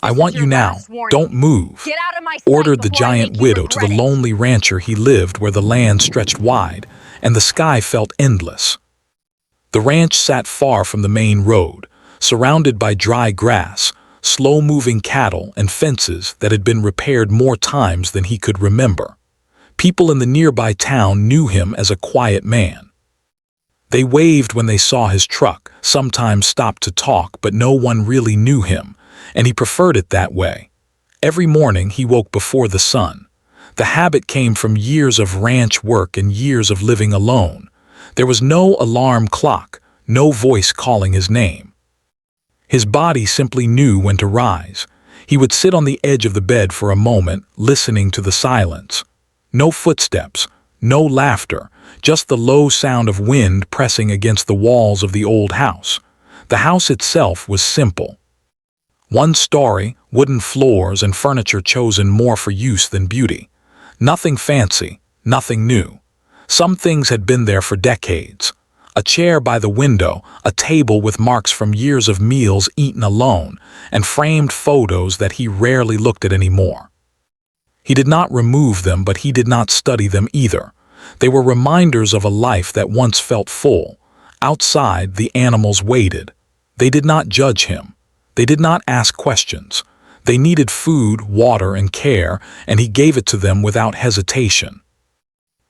I This is want your you now. last warning. Don't move, Get out of my sight ordered the before I giant make you widow to the regret it. lonely rancher he lived where the land stretched wide and the sky felt endless. The ranch sat far from the main road, surrounded by dry grass, slow-moving cattle and fences that had been repaired more times than he could remember. People in the nearby town knew him as a quiet man. They waved when they saw his truck, sometimes stopped to talk, but no one really knew him, and he preferred it that way. Every morning he woke before the sun. The habit came from years of ranch work and years of living alone. There was no alarm clock, no voice calling his name. His body simply knew when to rise. He would sit on the edge of the bed for a moment, listening to the silence. No footsteps, no laughter, just the low sound of wind pressing against the walls of the old house. The house itself was simple. One story, wooden floors and furniture chosen more for use than beauty. Nothing fancy, nothing new. Some things had been there for decades. A chair by the window, a table with marks from years of meals eaten alone, and framed photos that he rarely looked at anymore. He did not remove them, but he did not study them either. They were reminders of a life that once felt full. Outside, the animals waited. They did not judge him. They did not ask questions. They needed food, water, and care, and he gave it to them without hesitation.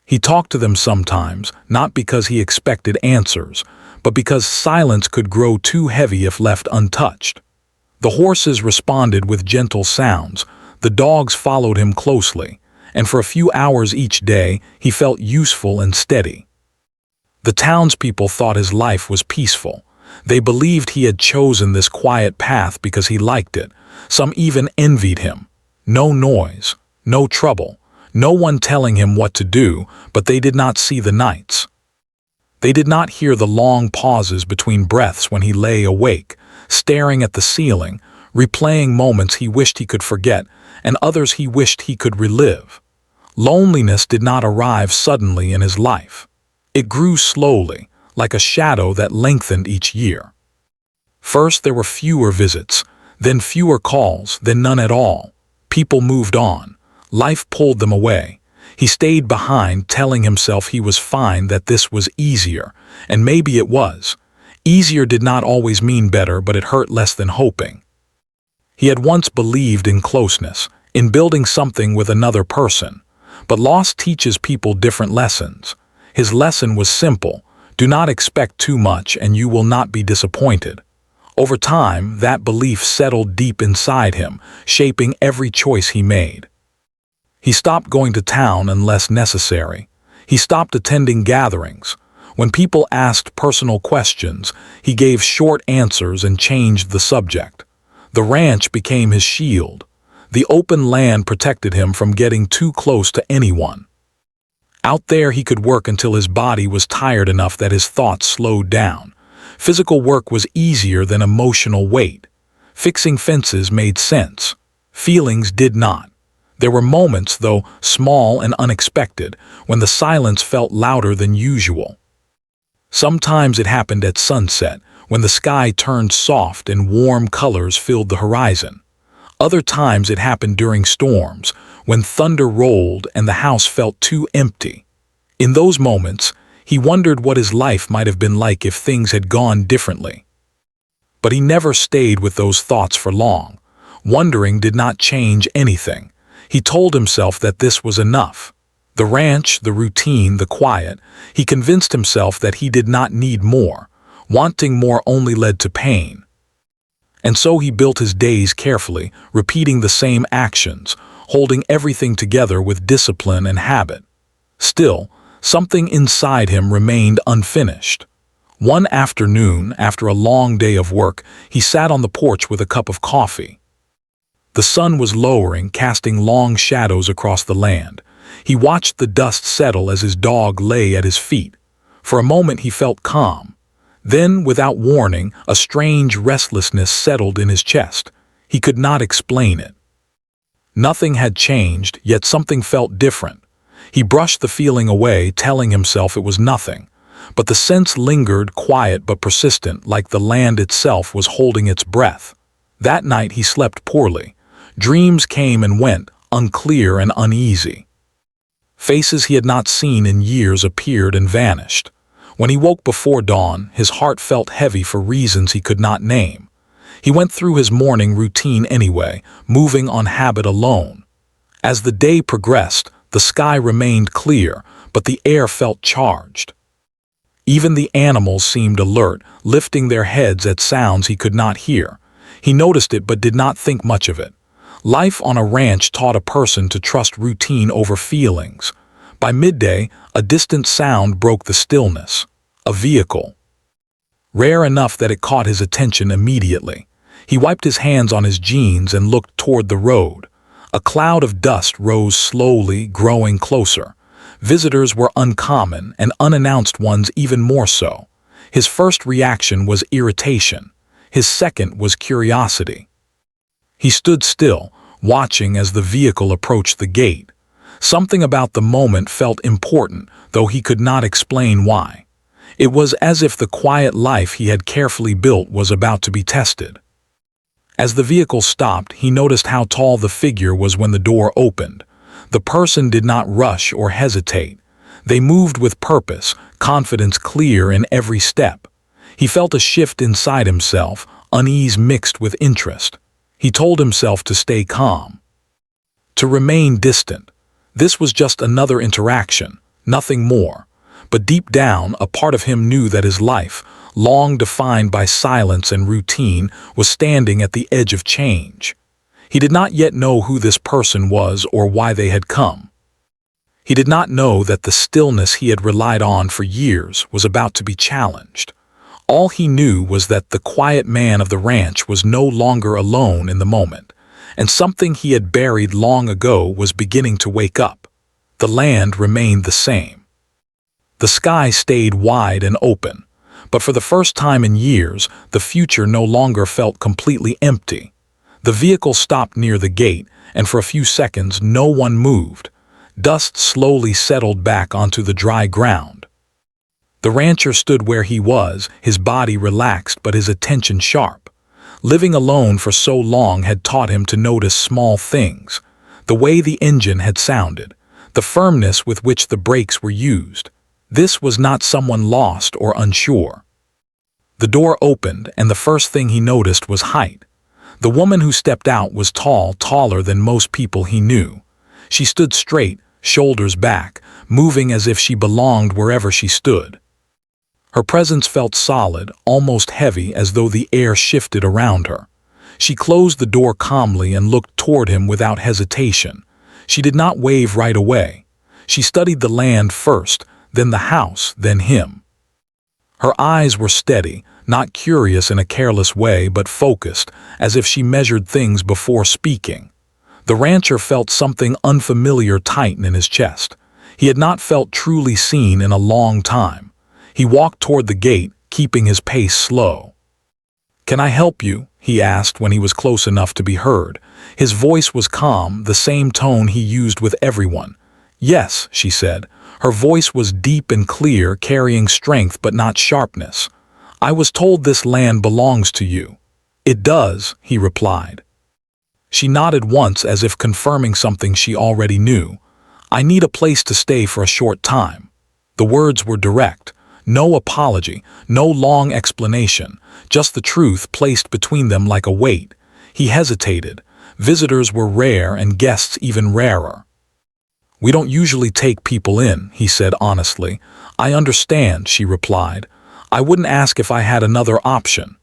He talked to them sometimes, not because he expected answers, but because silence could grow too heavy if left untouched. The horses responded with gentle sounds. The dogs followed him closely, and for a few hours each day, he felt useful and steady. The townspeople thought his life was peaceful. They believed he had chosen this quiet path because he liked it. Some even envied him. No noise, no trouble, no one telling him what to do, but they did not see the nights. They did not hear the long pauses between breaths when he lay awake, staring at the ceiling, replaying moments he wished he could forget and others he wished he could relive. Loneliness did not arrive suddenly in his life. It grew slowly, like a shadow that lengthened each year. First there were fewer visits, then fewer calls, then none at all. People moved on. Life pulled them away. He stayed behind, telling himself he was fine, that this was easier, and maybe it was. Easier did not always mean better, but it hurt less than hoping. He had once believed in closeness, in building something with another person. But loss teaches people different lessons. His lesson was simple: do not expect too much and you will not be disappointed. Over time, that belief settled deep inside him, shaping every choice he made. He stopped going to town unless necessary. He stopped attending gatherings. When people asked personal questions, he gave short answers and changed the subject. The ranch became his shield. The open land protected him from getting too close to anyone. Out there he could work until his body was tired enough that his thoughts slowed down. Physical work was easier than emotional weight. Fixing fences made sense. Feelings did not. There were moments, though small and unexpected, when the silence felt louder than usual. Sometimes it happened at sunset, when the sky turned soft and warm colors filled the horizon. Other times it happened during storms, when thunder rolled and the house felt too empty. In those moments, he wondered what his life might have been like if things had gone differently. But he never stayed with those thoughts for long. Wondering did not change anything. He told himself that this was enough. The ranch, the routine, the quiet. He convinced himself that he did not need more. Wanting more only led to pain. And so he built his days carefully, repeating the same actions, holding everything together with discipline and habit. Still, something inside him remained unfinished. One afternoon, after a long day of work, he sat on the porch with a cup of coffee. The sun was lowering, casting long shadows across the land. He watched the dust settle as his dog lay at his feet. For a moment he felt calm. Then, without warning, a strange restlessness settled in his chest. He could not explain it. Nothing had changed, yet something felt different. He brushed the feeling away, telling himself it was nothing. But the sense lingered, quiet but persistent, like the land itself was holding its breath. That night he slept poorly. Dreams came and went, unclear and uneasy. Faces he had not seen in years appeared and vanished. When he woke before dawn, his heart felt heavy for reasons he could not name. He went through his morning routine anyway, moving on habit alone. As the day progressed, the sky remained clear, but the air felt charged. Even the animals seemed alert, lifting their heads at sounds he could not hear. He noticed it but did not think much of it. Life on a ranch taught a person to trust routine over feelings. By midday, a distant sound broke the stillness. A vehicle. Rare enough that it caught his attention immediately. He wiped his hands on his jeans and looked toward the road. A cloud of dust rose slowly, growing closer. Visitors were uncommon, and unannounced ones even more so. His first reaction was irritation. His second was curiosity. He stood still, watching as the vehicle approached the gate. Something about the moment felt important, though he could not explain why. It was as if the quiet life he had carefully built was about to be tested. As the vehicle stopped, he noticed how tall the figure was when the door opened. The person did not rush or hesitate. They moved with purpose, confidence clear in every step. He felt a shift inside himself, unease mixed with interest. He told himself to stay calm, to remain distant. This was just another interaction, nothing more. But deep down, a part of him knew that his life, long defined by silence and routine, was standing at the edge of change. He did not yet know who this person was or why they had come. He did not know that the stillness he had relied on for years was about to be challenged. All he knew was that the quiet man of the ranch was no longer alone in the moment, and something he had buried long ago was beginning to wake up. The land remained the same. The sky stayed wide and open, but for the first time in years, the future no longer felt completely empty. The vehicle stopped near the gate, and for a few seconds no one moved. Dust slowly settled back onto the dry ground. The rancher stood where he was, his body relaxed but his attention sharp. Living alone for so long had taught him to notice small things. The way the engine had sounded, the firmness with which the brakes were used. This was not someone lost or unsure. The door opened, and the first thing he noticed was height. The woman who stepped out was tall, taller than most people he knew. She stood straight, shoulders back, moving as if she belonged wherever she stood. Her presence felt solid, almost heavy, as though the air shifted around her. She closed the door calmly and looked toward him without hesitation. She did not wave right away. She studied the land first, then the house, then him. Her eyes were steady, not curious in a careless way, but focused, as if she measured things before speaking. The rancher felt something unfamiliar tighten in his chest. He had not felt truly seen in a long time. He walked toward the gate, keeping his pace slow. "Can I help you?" he asked when he was close enough to be heard. His voice was calm, the same tone he used with everyone. "Yes," she said. Her voice was deep and clear, carrying strength but not sharpness. "I was told this land belongs to you." "It does," he replied. She nodded once as if confirming something she already knew. "I need a place to stay for a short time." The words were direct. No apology, no long explanation, just the truth placed between them like a weight. He hesitated. Visitors were rare and guests even rarer. "We don't usually take people in," he said honestly. "I understand," she replied. "I wouldn't ask if I had another option."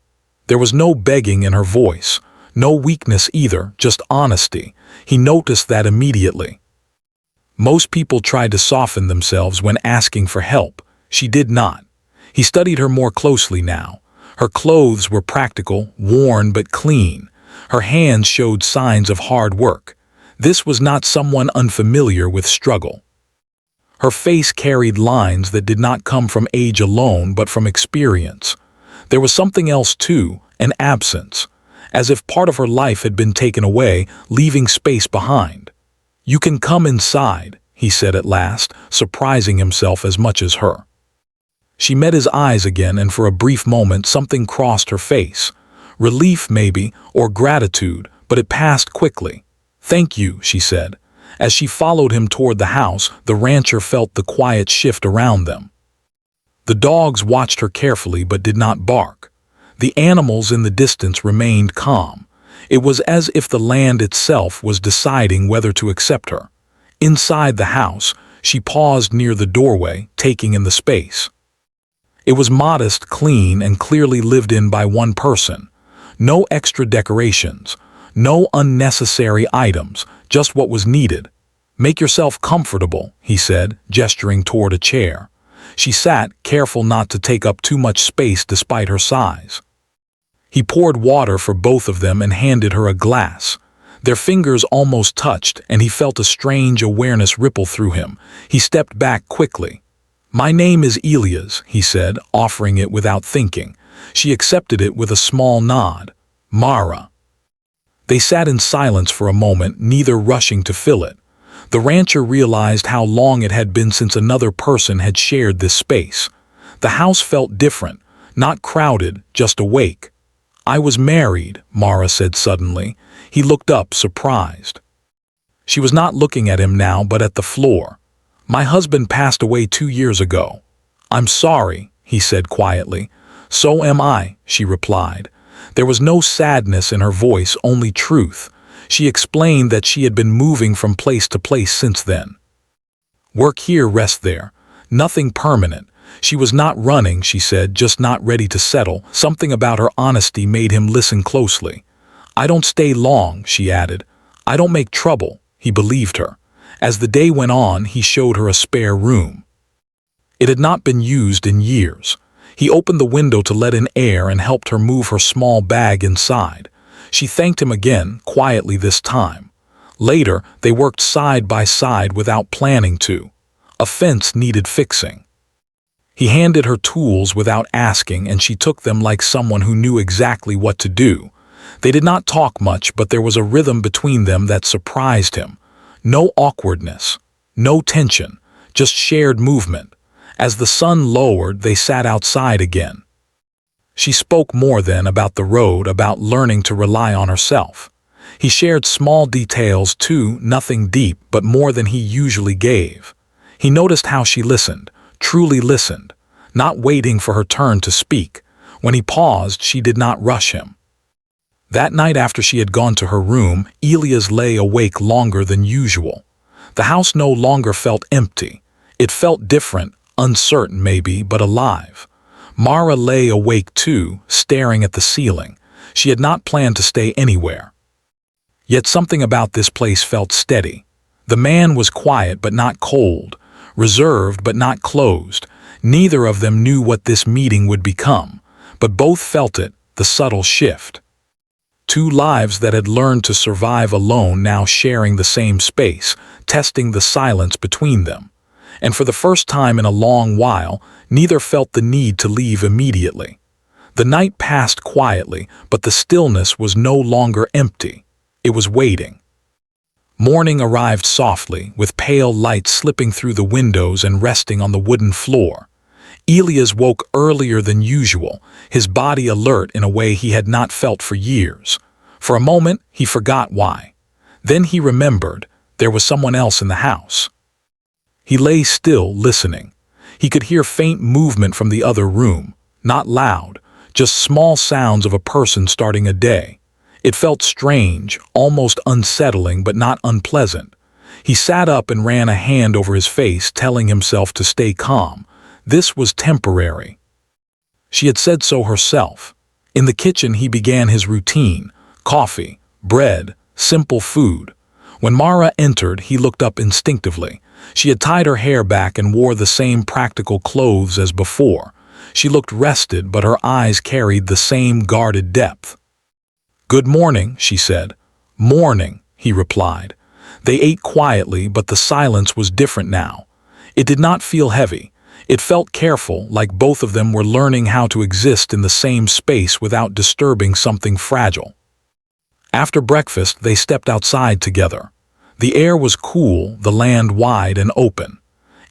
There was no begging in her voice, no weakness either, just honesty. He noticed that immediately. Most people tried to soften themselves when asking for help. She did not. He studied her more closely now. Her clothes were practical, worn but clean. Her hands showed signs of hard work. This was not someone unfamiliar with struggle. Her face carried lines that did not come from age alone but from experience. There was something else too, an absence, as if part of her life had been taken away, leaving space behind. "You can come inside," he said at last, surprising himself as much as her. She met his eyes again, and for a brief moment something crossed her face. Relief, maybe, or gratitude, but it passed quickly. "Thank you," she said. As she followed him toward the house, the rancher felt the quiet shift around them. The dogs watched her carefully but did not bark. The animals in the distance remained calm. It was as if the land itself was deciding whether to accept her. Inside the house, she paused near the doorway, taking in the space. It was modest, clean, and clearly lived in by one person. No extra decorations, no unnecessary items, just what was needed. "Make yourself comfortable," he said, gesturing toward a chair. She sat, careful not to take up too much space despite her size. He poured water for both of them and handed her a glass. Their fingers almost touched, and he felt a strange awareness ripple through him. He stepped back quickly. "My name is Elias," he said, offering it without thinking. She accepted it with a small nod. "Mara." They sat in silence for a moment, neither rushing to fill it. The rancher realized how long it had been since another person had shared this space. The house felt different, not crowded, just awake. "I was married," Mara said suddenly. He looked up, surprised. She was not looking at him now, but at the floor. "My husband passed away 2 years ago." "I'm sorry," he said quietly. "So am I," she replied. There was no sadness in her voice, only truth. She explained that she had been moving from place to place since then. "Work here, rest there. Nothing permanent." She was not running, she said, just not ready to settle. Something about her honesty made him listen closely. "I don't stay long," she added. "I don't make trouble," he believed her. As the day went on, he showed her a spare room. It had not been used in years. He opened the window to let in air and helped her move her small bag inside. She thanked him again, quietly this time. Later, they worked side by side without planning to. A fence needed fixing. He handed her tools without asking, and she took them like someone who knew exactly what to do. They did not talk much, but there was a rhythm between them that surprised him. No awkwardness, no tension, just shared movement. As the sun lowered, they sat outside again. She spoke more then, about the road, about learning to rely on herself. He shared small details too, nothing deep, but more than he usually gave. He noticed how she listened, truly listened, not waiting for her turn to speak. When he paused, she did not rush him. That night, after she had gone to her room, Elias lay awake longer than usual. The house no longer felt empty. It felt different, uncertain maybe, but alive. Mara lay awake too, staring at the ceiling. She had not planned to stay anywhere. Yet something about this place felt steady. The man was quiet but not cold, reserved but not closed. Neither of them knew what this meeting would become, but both felt it, the subtle shift. Two lives that had learned to survive alone, now sharing the same space, testing the silence between them. And for the first time in a long while, neither felt the need to leave immediately. The night passed quietly, but the stillness was no longer empty. It was waiting. Morning arrived softly, with pale light slipping through the windows and resting on the wooden floor. Elias woke earlier than usual, his body alert in a way he had not felt for years. For a moment, he forgot why. Then he remembered there was someone else in the house. He lay still, listening. He could hear faint movement from the other room, not loud, just small sounds of a person starting a day. It felt strange, almost unsettling, but not unpleasant. He sat up and ran a hand over his face, telling himself to stay calm. This was temporary. She had said so herself. In the kitchen, he began his routine: coffee, bread, simple food. When Mara entered, he looked up instinctively. She had tied her hair back and wore the same practical clothes as before. She looked rested, but her eyes carried the same guarded depth. "Good morning," she said. "Morning," he replied. They ate quietly, but the silence was different now. It did not feel heavy. It felt careful, like both of them were learning how to exist in the same space without disturbing something fragile. After breakfast, they stepped outside together. The air was cool, the land wide and open.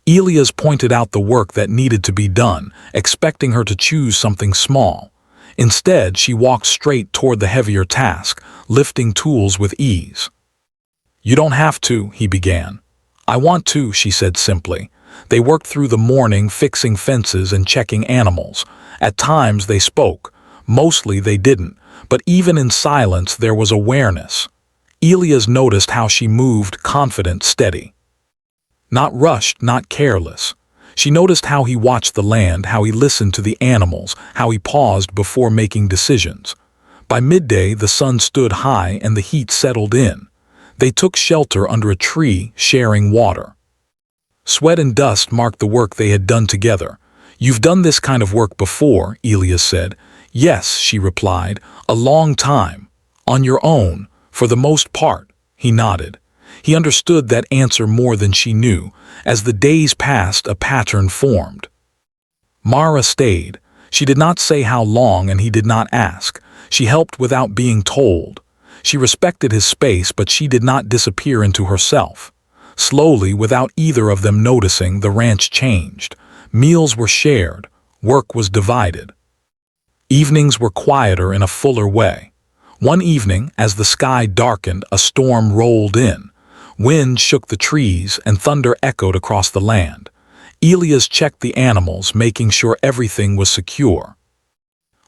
Elias pointed out the work that needed to be done, expecting her to choose something small. Instead, she walked straight toward the heavier task, lifting tools with ease. "You don't have to," he began. "I want to," she said simply. They worked through the morning, fixing fences and checking animals. At times they spoke. Mostly they didn't, but even in silence there was awareness. Elias noticed how she moved, confident, steady. Not rushed, not careless. She noticed how he watched the land, how he listened to the animals, how he paused before making decisions. By midday, the sun stood high and the heat settled in. They took shelter under a tree, sharing water. Sweat and dust marked the work they had done together. "You've done this kind of work before," Elias said. "Yes," she replied, "a long time. On your own, for the most part." He nodded. He understood that answer more than she knew. As the days passed, a pattern formed. Mara stayed. She did not say how long, and he did not ask. She helped without being told. She respected his space, but she did not disappear into herself. Slowly, without either of them noticing, the ranch changed. Meals were shared. Work was divided. Evenings were quieter in a fuller way. One evening, as the sky darkened, a storm rolled in. Wind shook the trees and thunder echoed across the land. Elias checked the animals, making sure everything was secure.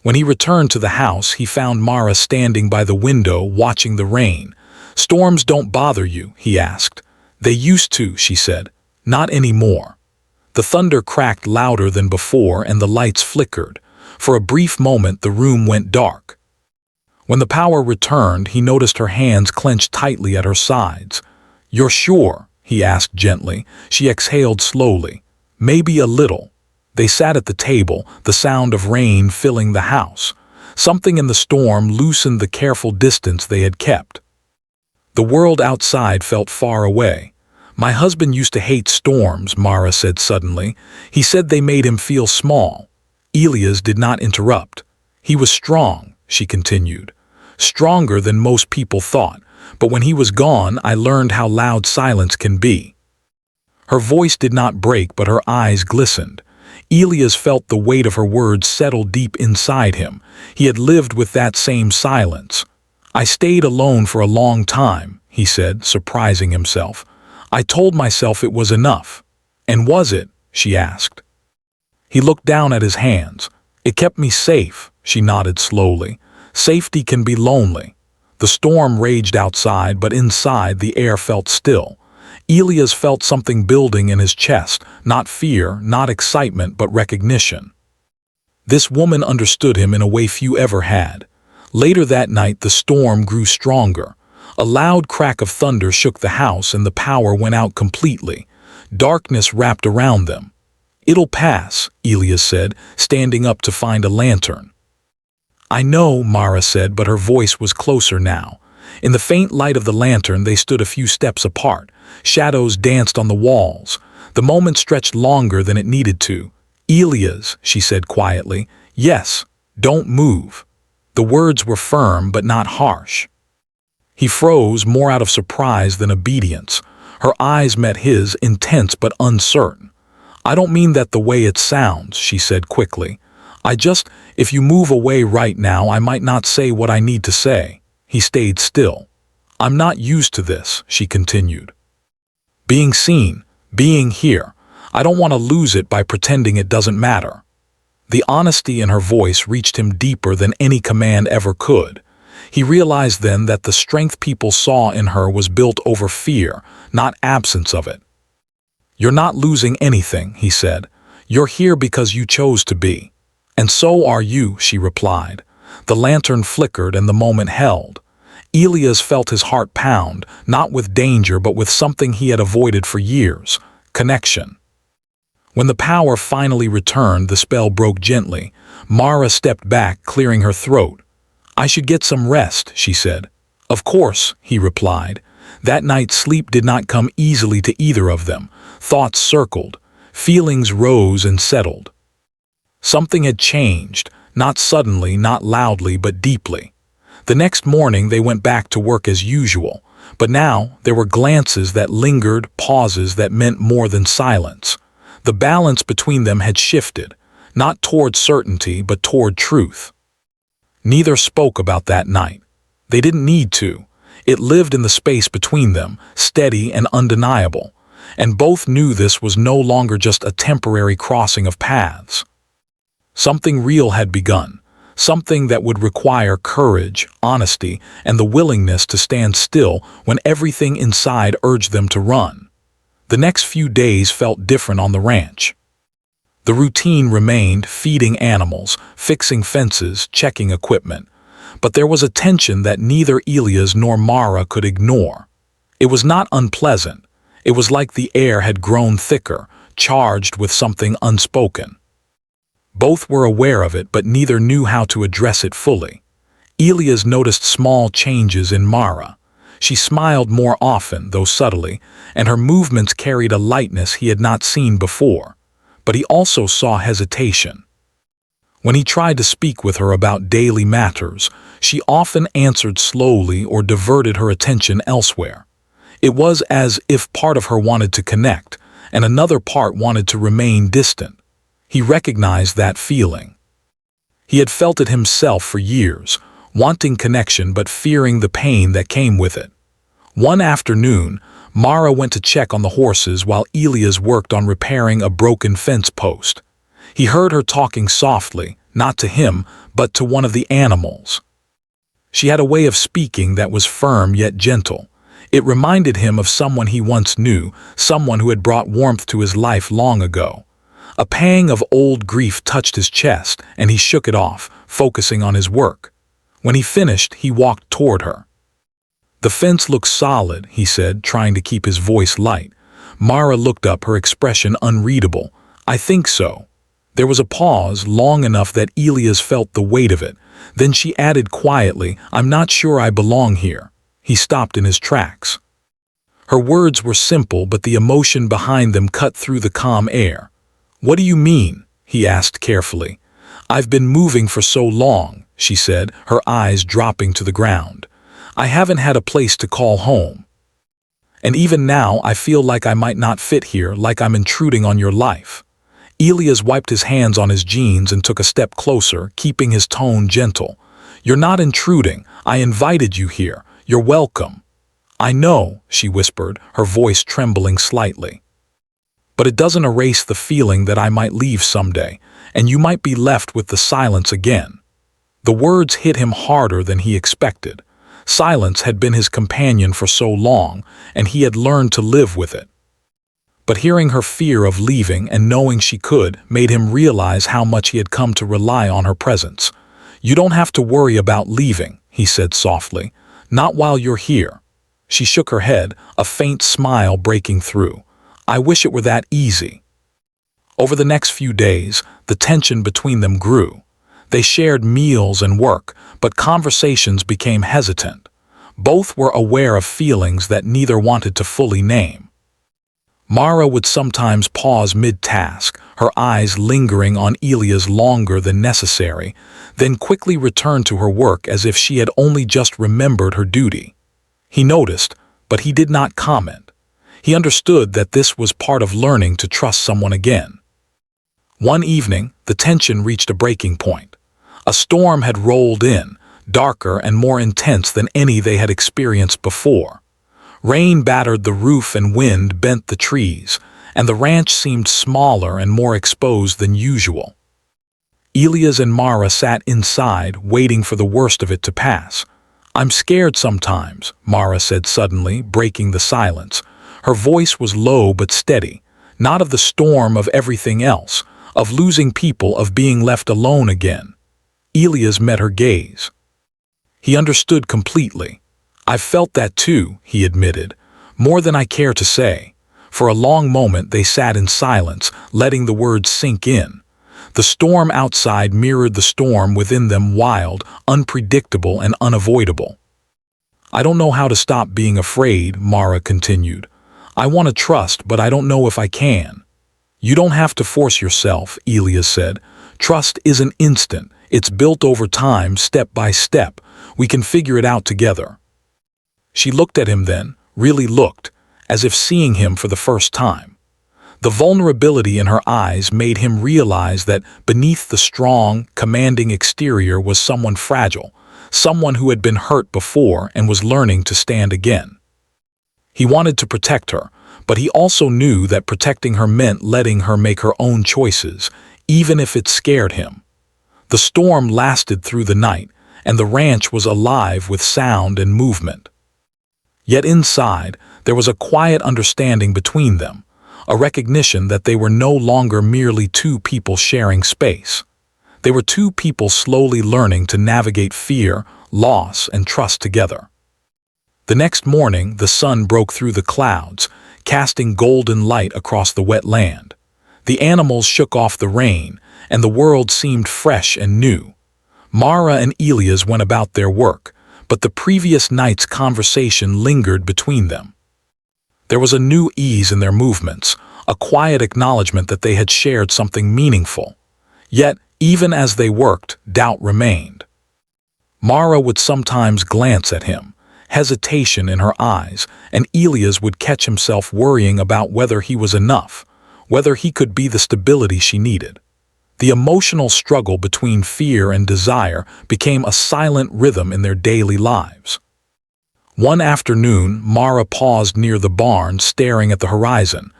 When he returned to the house, he found Mara standing by the window, watching the rain. "Storms don't bother you?" he asked. "They used to," she said. "Not anymore." The thunder cracked louder than before and the lights flickered. For a brief moment, the room went dark. When the power returned, he noticed her hands clenched tightly at her sides. "You're sure?" he asked gently. She exhaled slowly. "Maybe a little." They sat at the table, the sound of rain filling the house. Something in the storm loosened the careful distance they had kept. The world outside felt far away. "My husband used to hate storms," Mara said suddenly. "He said they made him feel small." Elias did not interrupt. "He was strong," she continued. "Stronger than most people thought. But when he was gone, I learned how loud silence can be." Her voice did not break, but her eyes glistened. Elias felt the weight of her words settle deep inside him. He had lived with that same silence. "I stayed alone for a long time," he said, surprising himself. "I told myself it was enough." "And was it?" she asked. He looked down at his hands. "It kept me safe," she nodded slowly. "Safety can be lonely." The storm raged outside, but inside the air felt still. Elias felt something building in his chest, not fear, not excitement, but recognition. This woman understood him in a way few ever had. Later that night, the storm grew stronger. A loud crack of thunder shook the house and the power went out completely. Darkness wrapped around them. "It'll pass," Elias said, standing up to find a lantern. "I know," Mara said, but her voice was closer now. In the faint light of the lantern, they stood a few steps apart. Shadows danced on the walls. The moment stretched longer than it needed to. "Elias," she said quietly. "Yes, don't move." The words were firm but not harsh. He froze, more out of surprise than obedience. Her eyes met his, intense but uncertain. "I don't mean that the way it sounds," she said quickly. If you move away right now, I might not say what I need to say." He stayed still. "I'm not used to this," she continued. "Being seen, being here. I don't want to lose it by pretending it doesn't matter." The honesty in her voice reached him deeper than any command ever could. He realized then that the strength people saw in her was built over fear, not absence of it. "You're not losing anything," he said. "You're here because you chose to be." "And so are you," she replied. The lantern flickered and the moment held. Elias felt his heart pound, not with danger but with something he had avoided for years: connection. When the power finally returned, the spell broke gently. Mara stepped back, clearing her throat. "I should get some rest," she said. "Of course," he replied. That night sleep did not come easily to either of them. Thoughts circled. Feelings rose and settled. Something had changed, not suddenly, not loudly, but deeply. The next morning they went back to work as usual, but now there were glances that lingered, pauses that meant more than silence. The balance between them had shifted, not toward certainty but toward truth. Neither spoke about that night. They didn't need to. It lived in the space between them, steady and undeniable, and both knew this was no longer just a temporary crossing of paths. Something real had begun, something that would require courage, honesty, and the willingness to stand still when everything inside urged them to run. The next few days felt different on the ranch. The routine remained, feeding animals, fixing fences, checking equipment, but there was a tension that neither Elias nor Mara could ignore. It was not unpleasant. It was like the air had grown thicker, charged with something unspoken. Both were aware of it, but neither knew how to address it fully. Elias noticed small changes in Mara. She smiled more often, though subtly, and her movements carried a lightness he had not seen before. But he also saw hesitation. When he tried to speak with her about daily matters, she often answered slowly or diverted her attention elsewhere. It was as if part of her wanted to connect, and another part wanted to remain distant. He recognized that feeling. He had felt it himself for years, wanting connection but fearing the pain that came with it. One afternoon, Mara went to check on the horses while Elias worked on repairing a broken fence post. He heard her talking softly, not to him, but to one of the animals. She had a way of speaking that was firm yet gentle. It reminded him of someone he once knew, someone who had brought warmth to his life long ago. A pang of old grief touched his chest, and he shook it off, focusing on his work. When he finished, he walked toward her. "The fence looks solid," he said, trying to keep his voice light. Mara looked up, her expression unreadable. "I think so." There was a pause, long enough that Elias felt the weight of it. Then she added quietly, "I'm not sure I belong here." He stopped in his tracks. Her words were simple, but the emotion behind them cut through the calm air. "What do you mean?" he asked carefully. "I've been moving for so long," she said, her eyes dropping to the ground. "I haven't had a place to call home. And even now I feel like I might not fit here, like I'm intruding on your life." Elias wiped his hands on his jeans and took a step closer, keeping his tone gentle. "You're not intruding. I invited you here. You're welcome." "I know," she whispered, her voice trembling slightly. "But it doesn't erase the feeling that I might leave someday, and you might be left with the silence again." The words hit him harder than he expected. Silence had been his companion for so long, and he had learned to live with it. But hearing her fear of leaving and knowing she could made him realize how much he had come to rely on her presence. "You don't have to worry about leaving," he said softly. "Not while you're here." She shook her head, a faint smile breaking through. "I wish it were that easy." Over the next few days, the tension between them grew. They shared meals and work, but conversations became hesitant. Both were aware of feelings that neither wanted to fully name. Mara would sometimes pause mid-task, her eyes lingering on Elias longer than necessary, then quickly return to her work as if she had only just remembered her duty. He noticed, but he did not comment. He understood that this was part of learning to trust someone again. One evening, the tension reached a breaking point. A storm had rolled in, darker and more intense than any they had experienced before. Rain battered the roof and wind bent the trees, and the ranch seemed smaller and more exposed than usual. Elias and Mara sat inside, waiting for the worst of it to pass. "I'm scared sometimes," Mara said suddenly, breaking the silence. Her voice was low but steady, not of the storm of everything else, of losing people, of being left alone again. Elias met her gaze. He understood completely. "I've felt that too," he admitted, "more than I care to say." For a long moment they sat in silence, letting the words sink in. The storm outside mirrored the storm within them, wild, unpredictable, and unavoidable. "I don't know how to stop being afraid," Mara continued. "I want to trust, but I don't know if I can." "You don't have to force yourself," Elias said. "Trust isn't instant. It's built over time, step by step. We can figure it out together." She looked at him then, really looked, as if seeing him for the first time. The vulnerability in her eyes made him realize that beneath the strong, commanding exterior was someone fragile, someone who had been hurt before and was learning to stand again. He wanted to protect her, but he also knew that protecting her meant letting her make her own choices, even if it scared him. The storm lasted through the night, and the ranch was alive with sound and movement. Yet inside, there was a quiet understanding between them, a recognition that they were no longer merely two people sharing space. They were two people slowly learning to navigate fear, loss, and trust together. The next morning, the sun broke through the clouds, casting golden light across the wet land. The animals shook off the rain, and the world seemed fresh and new. Mara and Elias went about their work, but the previous night's conversation lingered between them. There was a new ease in their movements, a quiet acknowledgement that they had shared something meaningful. Yet, even as they worked, doubt remained. Mara would sometimes glance at him, hesitation in her eyes, and Elias would catch himself worrying about whether he was enough, whether he could be the stability she needed. The emotional struggle between fear and desire became a silent rhythm in their daily lives. One afternoon, Mara paused near the barn, staring at the horizon.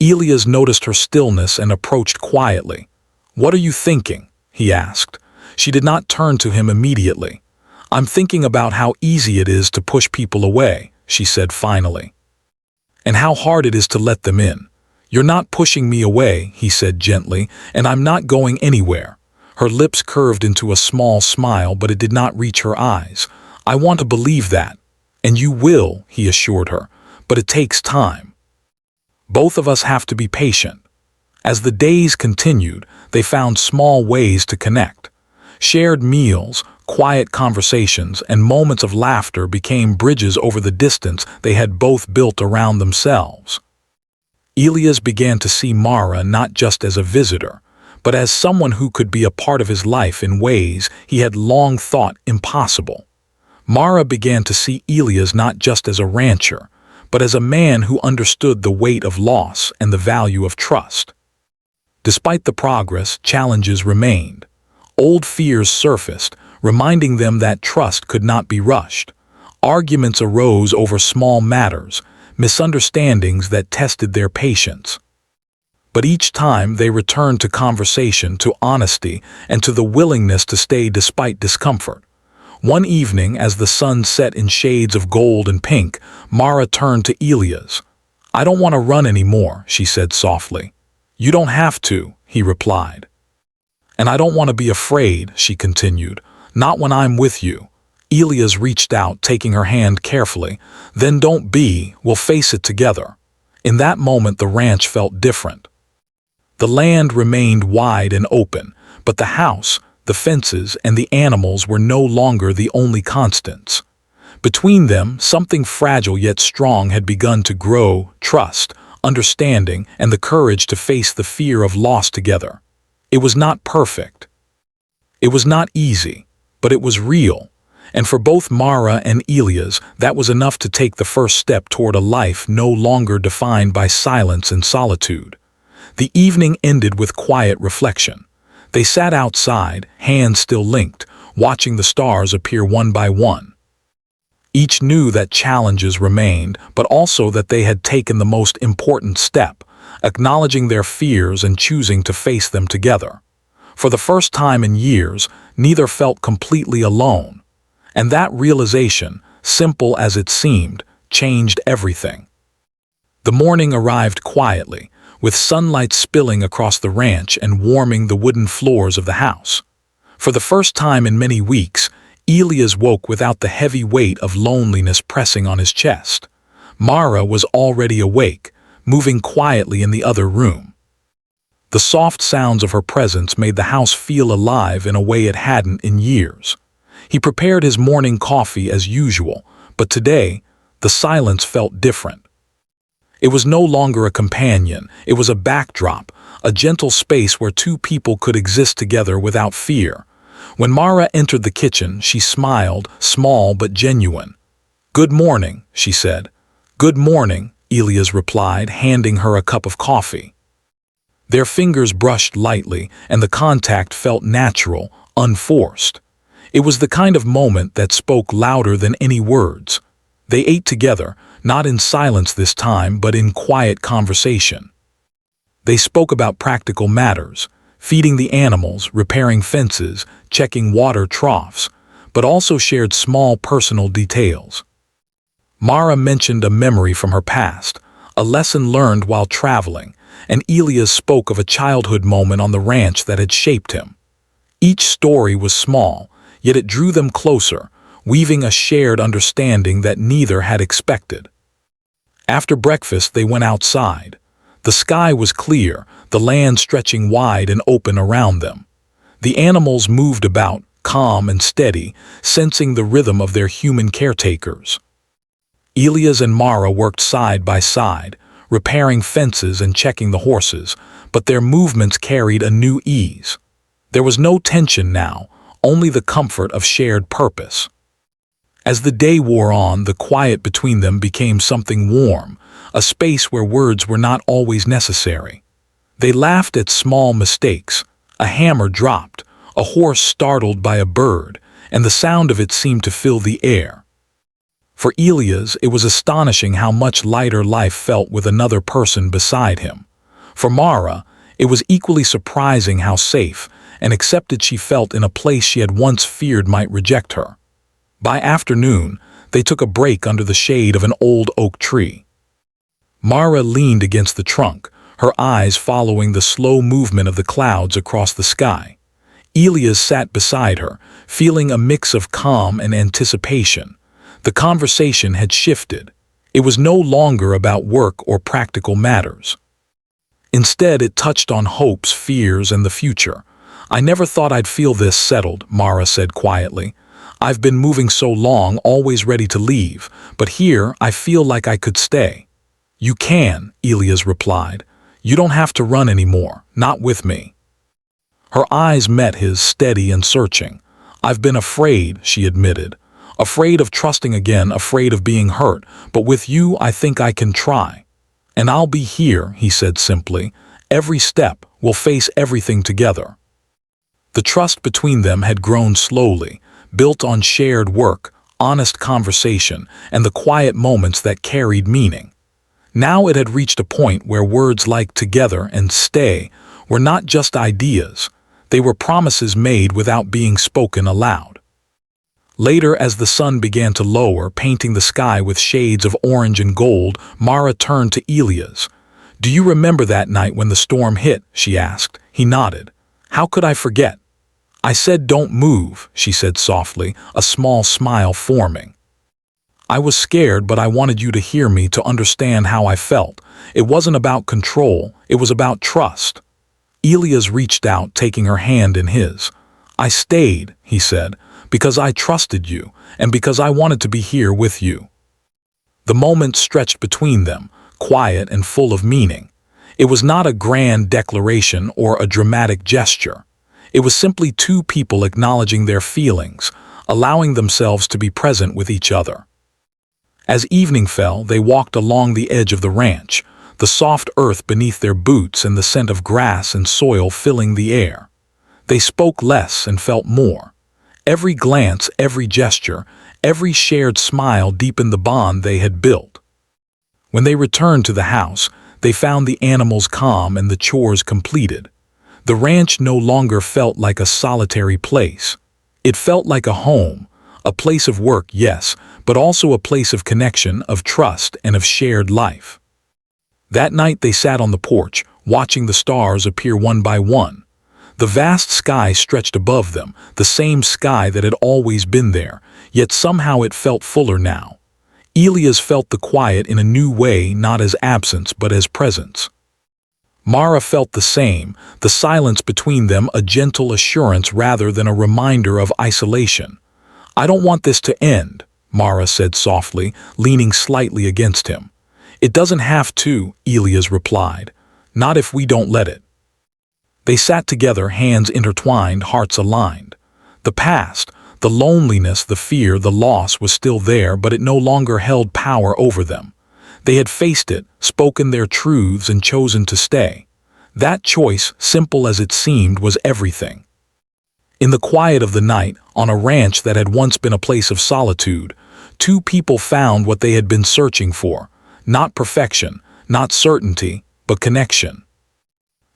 Elias noticed her stillness and approached quietly. "What are you thinking?" he asked. She did not turn to him immediately. "I'm thinking about how easy it is to push people away," she said finally. "And how hard it is to let them in. You're not pushing me away," he said gently, "and I'm not going anywhere." Her lips curved into a small smile, but it did not reach her eyes. "I want to believe that." "And you will," he assured her, "but it takes time. Both of us have to be patient." As the days continued, they found small ways to connect. Shared meals, quiet conversations, and moments of laughter became bridges over the distance they had both built around themselves. Elias began to see Mara not just as a visitor, but as someone who could be a part of his life in ways he had long thought impossible. Mara began to see Elias not just as a rancher, but as a man who understood the weight of loss and the value of trust. Despite the progress, challenges remained. Old fears surfaced, reminding them that trust could not be rushed. Arguments arose over small matters, misunderstandings that tested their patience. But each time they returned to conversation, to honesty, and to the willingness to stay despite discomfort. One evening, as the sun set in shades of gold and pink, Mara turned to Elias. "I don't want to run anymore," she said softly. "You don't have to," he replied. "And I don't want to be afraid," she continued. "Not when I'm with you." Elias reached out, taking her hand carefully. "Then don't be, we'll face it together." In that moment, the ranch felt different. The land remained wide and open, but the house, the fences, and the animals were no longer the only constants. Between them, something fragile yet strong had begun to grow: trust, understanding, and the courage to face the fear of loss together. It was not perfect. It was not easy, but it was real. And for both Mara and Elias, that was enough to take the first step toward a life no longer defined by silence and solitude. The evening ended with quiet reflection. They sat outside, hands still linked, watching the stars appear one by one. Each knew that challenges remained, but also that they had taken the most important step, acknowledging their fears and choosing to face them together. For the first time in years, neither felt completely alone. And that realization, simple as it seemed, changed everything. The morning arrived quietly, with sunlight spilling across the ranch and warming the wooden floors of the house. For the first time in many weeks, Elias woke without the heavy weight of loneliness pressing on his chest. Mara was already awake, moving quietly in the other room. The soft sounds of her presence made the house feel alive in a way it hadn't in years. He prepared his morning coffee as usual, but today, the silence felt different. It was no longer a companion, it was a backdrop, a gentle space where two people could exist together without fear. When Mara entered the kitchen, she smiled, small but genuine. "Good morning," she said. "Good morning," Elias replied, handing her a cup of coffee. Their fingers brushed lightly, and the contact felt natural, unforced. It was the kind of moment that spoke louder than any words. They ate together, not in silence this time, but in quiet conversation. They spoke about practical matters, feeding the animals, repairing fences, checking water troughs, but also shared small personal details. Mara mentioned a memory from her past, a lesson learned while traveling, and Elias spoke of a childhood moment on the ranch that had shaped him. Each story was small, yet it drew them closer, weaving a shared understanding that neither had expected. After breakfast, they went outside. The sky was clear, the land stretching wide and open around them. The animals moved about, calm and steady, sensing the rhythm of their human caretakers. Elias and Mara worked side by side, repairing fences and checking the horses, but their movements carried a new ease. There was no tension now, only the comfort of shared purpose. As the day wore on, the quiet between them became something warm, a space where words were not always necessary. They laughed at small mistakes. A hammer dropped, a horse startled by a bird, and the sound of it seemed to fill the air. For Elias, it was astonishing how much lighter life felt with another person beside him. For Mara, it was equally surprising how safe and accepted she felt in a place she had once feared might reject her. By afternoon, they took a break under the shade of an old oak tree. Mara leaned against the trunk, her eyes following the slow movement of the clouds across the sky. Elias sat beside her, feeling a mix of calm and anticipation. The conversation had shifted. It was no longer about work or practical matters. Instead, it touched on hopes, fears, and the future. "I never thought I'd feel this settled," Mara said quietly. "I've been moving so long, always ready to leave, but here I feel like I could stay." "You can," Elias replied. "You don't have to run anymore, not with me." Her eyes met his, steady and searching. "I've been afraid," she admitted. "Afraid of trusting again, afraid of being hurt, but with you I think I can try." "And I'll be here," he said simply. "Every step, we'll face everything together." The trust between them had grown slowly, built on shared work, honest conversation, and the quiet moments that carried meaning. Now it had reached a point where words like "together" and "stay" were not just ideas, they were promises made without being spoken aloud. Later, as the sun began to lower, painting the sky with shades of orange and gold, Mara turned to Elias. "Do you remember that night when the storm hit?" she asked. He nodded. "How could I forget?" "I said don't move," she said softly, a small smile forming. "I was scared, but I wanted you to hear me, to understand how I felt. It wasn't about control, it was about trust." Elias reached out, taking her hand in his. "I stayed," he said, "because I trusted you, and because I wanted to be here with you." The moment stretched between them, quiet and full of meaning. It was not a grand declaration or a dramatic gesture. It was simply two people acknowledging their feelings, allowing themselves to be present with each other. As evening fell, they walked along the edge of the ranch, the soft earth beneath their boots and the scent of grass and soil filling the air. They spoke less and felt more. Every glance, every gesture, every shared smile deepened the bond they had built. When they returned to the house, they found the animals calm and the chores completed. The ranch no longer felt like a solitary place. It felt like a home, a place of work, yes, but also a place of connection, of trust, and of shared life. That night they sat on the porch, watching the stars appear one by one. The vast sky stretched above them, the same sky that had always been there, yet somehow it felt fuller now. Elias felt the quiet in a new way, not as absence but as presence. Mara felt the same, the silence between them a gentle assurance rather than a reminder of isolation. "I don't want this to end," Mara said softly, leaning slightly against him. "It doesn't have to," Elias replied. "Not if we don't let it." They sat together, hands intertwined, hearts aligned. The past, the loneliness, the fear, the loss was still there, but it no longer held power over them. They had faced it, spoken their truths, and chosen to stay. That choice, simple as it seemed, was everything. In the quiet of the night, on a ranch that had once been a place of solitude, two people found what they had been searching for: not perfection, not certainty, but connection.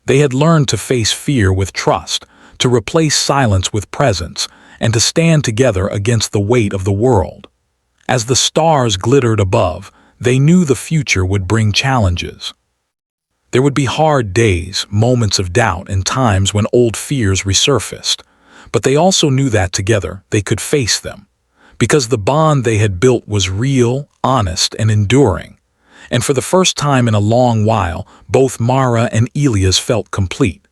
They had learned to face fear with trust, to replace silence with presence, and to stand together against the weight of the world. As the stars glittered above, they knew the future would bring challenges. There would be hard days, moments of doubt, and times when old fears resurfaced. But they also knew that together they could face them, because the bond they had built was real, honest, and enduring. And for the first time in a long while, both Mara and Elias felt complete.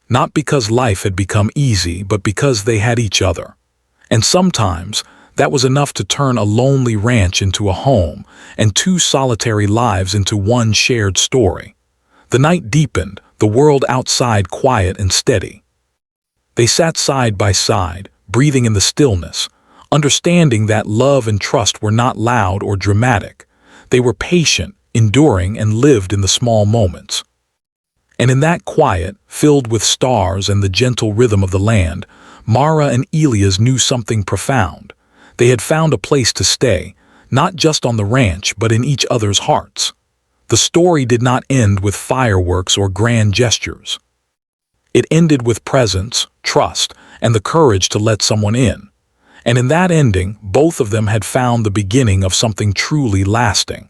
Not because life had become easy, but because they had each other. And sometimes, that was enough to turn a lonely ranch into a home, and two solitary lives into one shared story. The night deepened, the world outside quiet and steady. They sat side by side, breathing in the stillness, understanding that love and trust were not loud or dramatic. They were patient, enduring, and lived in the small moments. And in that quiet, filled with stars and the gentle rhythm of the land, Mara and Elias knew something profound. They had found a place to stay, not just on the ranch, but in each other's hearts. The story did not end with fireworks or grand gestures. It ended with presence, trust, and the courage to let someone in. And in that ending, both of them had found the beginning of something truly lasting.